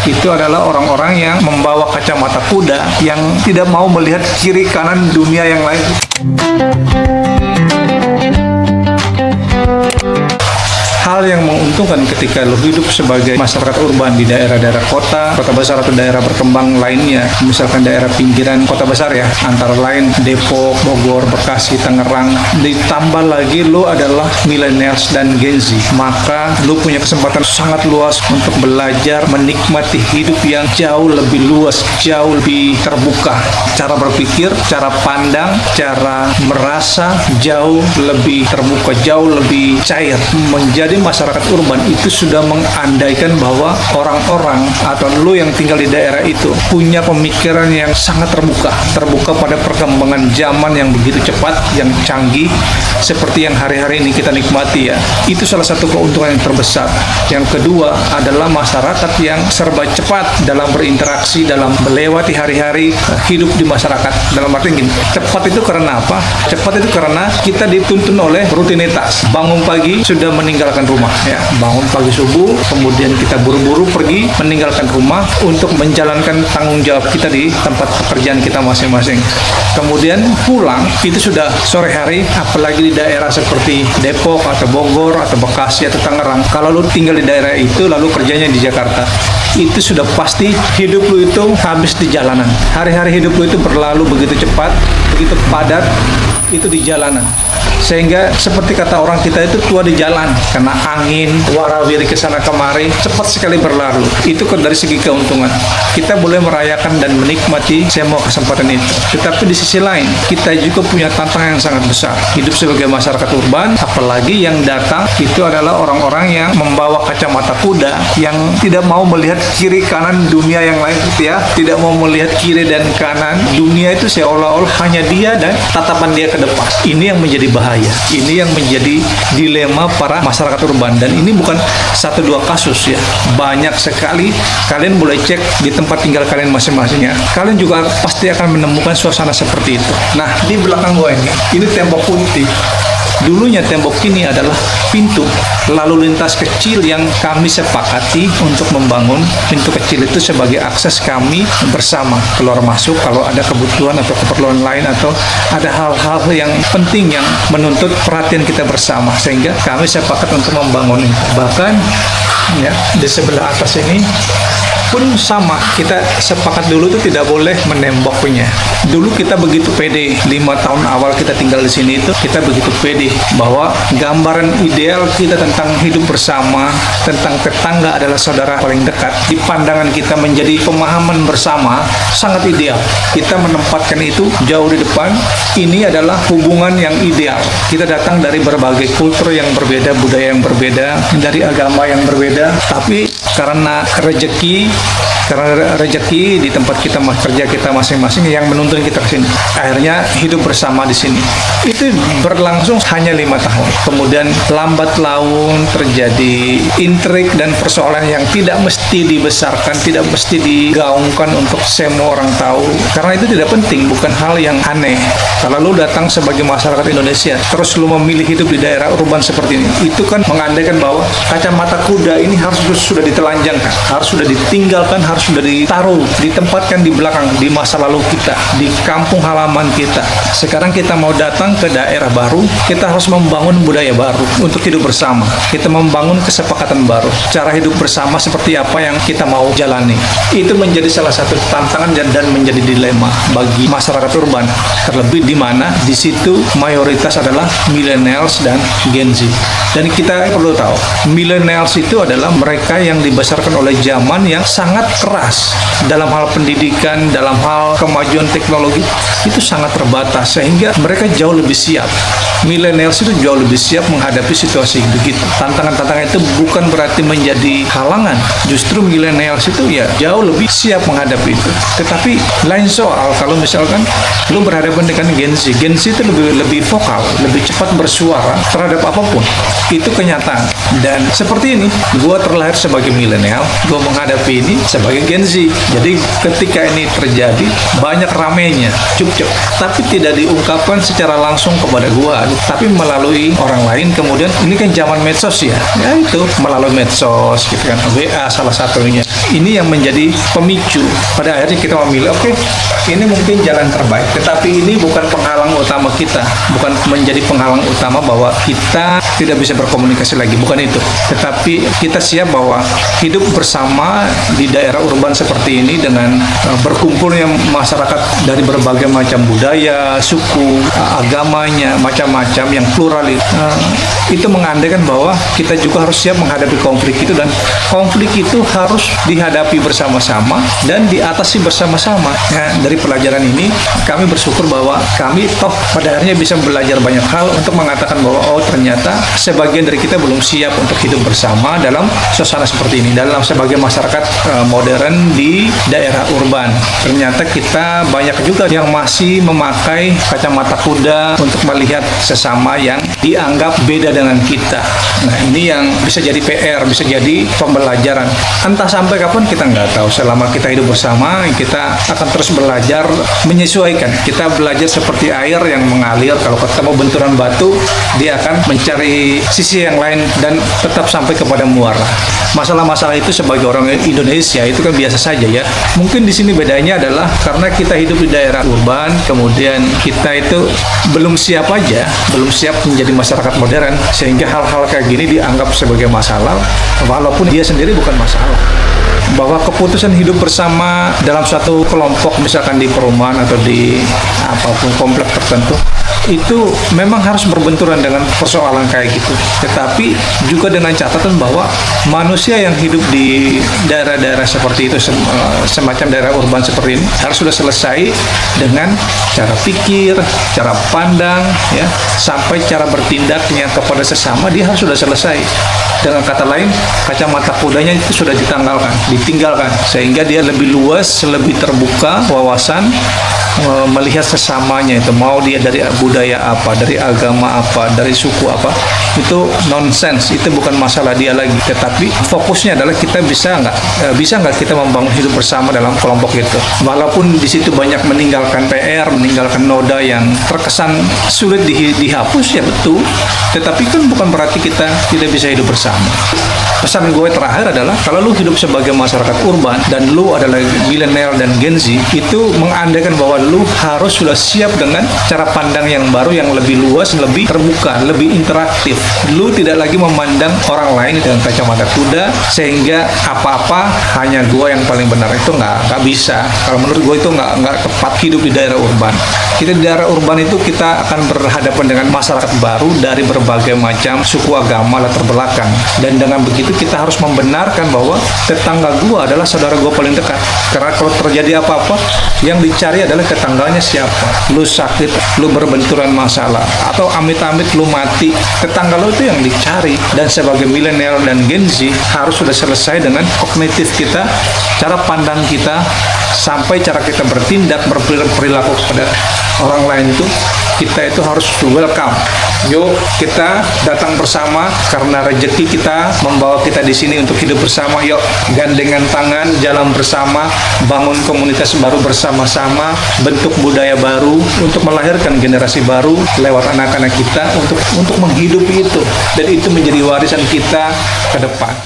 itu adalah orang-orang yang membawa kacamata kuda, yang tidak mau melihat kiri kanan dunia yang lain. Hal yang menguntungkan ketika lo hidup sebagai masyarakat urban di daerah-daerah kota besar atau daerah berkembang lainnya, misalkan daerah pinggiran kota besar ya, antara lain Depok, Bogor, Bekasi, Tangerang, ditambah lagi lo adalah millennials dan Gen Z, maka lo punya kesempatan sangat luas untuk belajar menikmati hidup yang jauh lebih luas, jauh lebih terbuka. Cara berpikir, cara pandang, cara merasa jauh lebih terbuka, jauh lebih cair. Menjadi masyarakat urban itu sudah mengandaikan bahwa orang-orang atau lu yang tinggal di daerah itu punya pemikiran yang sangat terbuka pada perkembangan zaman yang begitu cepat, yang canggih, seperti yang hari-hari ini kita nikmati ya. Itu salah satu keuntungan yang terbesar. Yang kedua adalah masyarakat yang serba cepat dalam berinteraksi, dalam melewati hari-hari hidup di masyarakat. Dalam arti gini, cepat itu karena apa? Cepat itu karena kita dituntun oleh rutinitas. Bangun pagi sudah meninggalkan rumah ya, bangun pagi subuh, kemudian kita buru-buru pergi meninggalkan rumah untuk menjalankan tanggung jawab kita di tempat pekerjaan kita masing-masing. Kemudian pulang itu sudah sore hari, apalagi di daerah seperti Depok atau Bogor atau Bekasi atau Tangerang. Kalau lu tinggal di daerah itu lalu kerjanya di Jakarta, itu sudah pasti hidup lu itu habis di jalanan. Hari-hari hidup lu itu berlalu begitu cepat, begitu padat, itu di jalanan. Sehingga seperti kata orang kita itu tua di jalan, karena angin, warawiri ke sana kemari, cepat sekali berlalu. Itu dari segi keuntungan. Kita boleh merayakan dan menikmati semua kesempatan itu. Tetapi di sisi lain, kita juga punya tantangan yang sangat besar. Hidup sebagai masyarakat urban, apalagi yang datang itu adalah orang-orang yang membawa kacamata kuda, yang tidak mau melihat kiri kanan dunia yang lain gitu ya. Tidak mau melihat kiri dan kanan dunia itu, seolah-olah hanya dia dan tatapan dia ke depan. Ini yang menjadi bahaya. Ini yang menjadi dilema para masyarakat urban, dan ini bukan 1-2 kasus ya, banyak sekali. Kalian boleh cek di tempat tinggal kalian masing-masing ya, kalian juga pasti akan menemukan suasana seperti itu. Nah, di belakang gua ini tembok putih. Dulunya tembok ini adalah pintu lalu lintas kecil yang kami sepakati untuk membangun pintu kecil itu sebagai akses kami bersama keluar masuk kalau ada kebutuhan atau keperluan lain, atau ada hal-hal yang penting yang menuntut perhatian kita bersama, sehingga kami sepakat untuk membangun itu. Bahkan ya, di sebelah atas ini pun sama, kita sepakat dulu itu tidak boleh menemboknya. Dulu kita begitu pede, 5 tahun awal kita tinggal di sini itu kita begitu pede bahwa gambaran ideal kita tentang hidup bersama, tentang tetangga adalah saudara paling dekat, di pandangan kita menjadi pemahaman bersama sangat ideal. Kita menempatkan itu jauh di depan. Ini adalah hubungan yang ideal. Kita datang dari berbagai kultur yang berbeda, budaya yang berbeda, dari agama yang berbeda, tapi karena rezeki di tempat kita kerja kita masing-masing yang menuntun kita ke sini, akhirnya hidup bersama di sini. Itu berlangsung hanya 5 tahun. Kemudian lambat laun terjadi intrik dan persoalan yang tidak mesti dibesarkan, tidak mesti digaungkan untuk semua orang tahu, karena itu tidak penting, bukan hal yang aneh. Kalau lu datang sebagai masyarakat Indonesia terus lu memilih hidup di daerah urban seperti ini, itu kan mengandaikan bahwa kacamata kuda ini harus sudah ditelanjangkan, harus sudah ditinggalkan, harus sudah ditaruh, ditempatkan di belakang, di masa lalu kita, di kampung halaman kita. Sekarang kita mau datang ke daerah baru, kita harus membangun budaya baru untuk hidup bersama. Kita membangun kesepakatan baru, cara hidup bersama seperti apa yang kita mau jalani. Itu menjadi salah satu tantangan dan menjadi dilema bagi masyarakat urban, terlebih di mana di situ mayoritas adalah millennials dan Gen Z. Dan kita perlu tahu, millennials itu adalah mereka yang dibesarkan oleh zaman yang sangat keras dalam hal pendidikan, dalam hal kemajuan teknologi itu sangat terbatas, sehingga mereka jauh lebih siap. Millennials itu jauh lebih siap menghadapi situasi begitu. Tantangan-tantangan itu bukan berarti menjadi halangan, justru millennials itu ya jauh lebih siap menghadapi itu. Tetapi lain soal kalau misalkan lu berhadapan dengan Gen Z itu lebih vokal, lebih cepat bersuara terhadap apapun. Itu kenyataan. Dan seperti ini, gua terlahir sebagai milenial, gua menghadapi ini sebagai sebagai Gen Z. Jadi ketika ini terjadi banyak ramenya, cuk-cuk, tapi tidak diungkapkan secara langsung kepada gua, tapi melalui orang lain. Kemudian ini kan zaman medsos ya itu melalui medsos gitu kan, WA salah satunya. Ini yang menjadi pemicu pada akhirnya kita memilih oke, ini mungkin jalan terbaik, tetapi ini bukan penghalang utama kita, bukan menjadi penghalang utama bahwa kita tidak bisa berkomunikasi lagi, bukan itu. Tetapi kita siap bahwa hidup bersama di daerah urban seperti ini dengan berkumpulnya masyarakat dari berbagai macam budaya, suku, agamanya, macam-macam yang pluralis, itu mengandaikan bahwa kita juga harus siap menghadapi konflik itu, dan konflik itu harus dihadapi bersama-sama dan diatasi bersama-sama. Nah, dari pelajaran ini kami bersyukur bahwa kami toh pada akhirnya bisa belajar banyak hal untuk mengatakan bahwa oh ternyata sebagian dari kita belum siap untuk hidup bersama dalam suasana seperti ini, dalam sebagai masyarakat modern di daerah urban. Ternyata kita banyak juga yang masih memakai kacamata kuda untuk melihat sesama yang dianggap beda dengan kita. Nah, ini yang bisa jadi PR, bisa jadi pembelajaran. Entah sampai kapan kita nggak tahu. Selama kita hidup bersama, kita akan terus belajar menyesuaikan. Kita belajar seperti air yang mengalir. Kalau ketemu benturan batu, dia akan mencari sisi yang lain dan tetap sampai kepada muara. Masalah-masalah itu sebagai orang Indonesia itu kan biasa saja ya. Mungkin di sini bedanya adalah karena kita hidup di daerah urban, kemudian kita itu belum siap aja, belum siap menjadi masyarakat modern, sehingga hal-hal kayak gini dianggap sebagai masalah, walaupun dia sendiri bukan masalah. Bahwa keputusan hidup bersama dalam suatu kelompok, misalkan di perumahan atau di apapun komplek tertentu, itu memang harus berbenturan dengan persoalan kayak gitu. Tetapi juga dengan catatan bahwa manusia yang hidup di daerah-daerah seperti itu, semacam daerah urban seperti ini, harus sudah selesai dengan cara pikir, cara pandang, ya, sampai cara bertindaknya kepada sesama, dia harus sudah selesai. Dengan kata lain, kacamata kudanya itu sudah ditinggalkan, sehingga dia lebih luas, lebih terbuka wawasan, melihat sesamanya itu, mau dia dari budaya apa, dari agama apa, dari suku apa, itu nonsense, itu bukan masalah dia lagi. Tetapi fokusnya adalah kita bisa nggak kita membangun hidup bersama dalam kelompok itu. Walaupun di situ banyak meninggalkan PR, meninggalkan noda yang terkesan sulit dihapus, ya betul. Tetapi kan bukan berarti kita tidak bisa hidup bersama. Pesan gue terakhir adalah kalau lu hidup sebagai masyarakat urban dan lu adalah milenial dan Gen Z, itu mengandaikan bahwa lu harus sudah siap dengan cara pandang yang baru, yang lebih luas, lebih terbuka, lebih interaktif. Lu tidak lagi memandang orang lain dengan kacamata kuda sehingga apa-apa hanya gue yang paling benar. Itu nggak bisa. Kalau menurut gue itu nggak tepat hidup di daerah urban. Kita di daerah urban itu kita akan berhadapan dengan masyarakat baru dari berbagai macam suku, agama, latar belakang, dan dengan begitu kita harus membenarkan bahwa tetangga gue adalah saudara gue paling dekat. Karena kalau terjadi apa-apa, yang dicari adalah tetangganya siapa. Lu sakit, lu berbenturan masalah, atau amit-amit lu mati, tetangga lu itu yang dicari. Dan sebagai milenial dan Gen Z harus sudah selesai dengan kognitif kita, cara pandang kita, sampai cara kita bertindak, berperilaku kepada orang lain itu, kita itu harus welcome. Yuk kita datang bersama karena rezeki kita membawa kita di sini untuk hidup bersama. Yuk gandengan tangan, jalan bersama, bangun komunitas baru bersama-sama, bentuk budaya baru untuk melahirkan generasi baru lewat anak-anak kita untuk menghidupi itu, dan itu menjadi warisan kita ke depan.